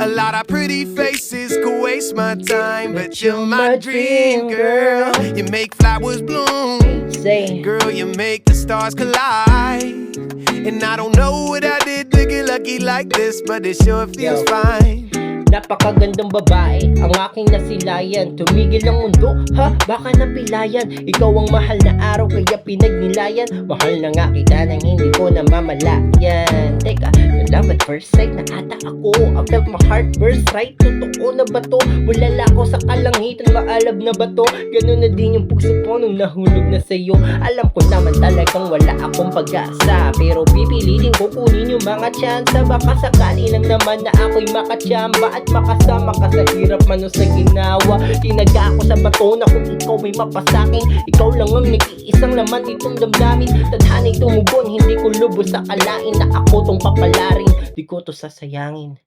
A lot of pretty faces could waste my time, but you're my dream girl. You make flowers bloom, Say, girl, you make the stars collide. And I don't know what I did to get lucky like this, but it sure feels fine. napakagandang babae, ang aking nasilayan. Tumigil ang mundo, ha? Baka napilayan. Ikaw ang mahal na araw, kaya pinagnilayan. Mahal na nga kita nang hindi ko namamalayan. Teka, yung love at first sight na ata ako. I felt my heart burst right. Totoo na ba to? Bulala ko sa kalangitan, maalab na ba to? Ganun na din yung puso ko nung nahulog na sa'yo. Alam ko naman talagang wala akong pag-asa, pero pipilitin ko kunin yung mga tsansa. Baka sakali lang naman na ako'y makatsamba at makasama ka sa hirap man o sa ginawa. Tinaga ako sa bato na kung ikaw may mapasakin. Ikaw lang ang nag-iisang laman itong damdamin. Tadhana'y tumugon, hindi ko lubos sa kalain na ako tong papalarin. Di ko to sasayangin.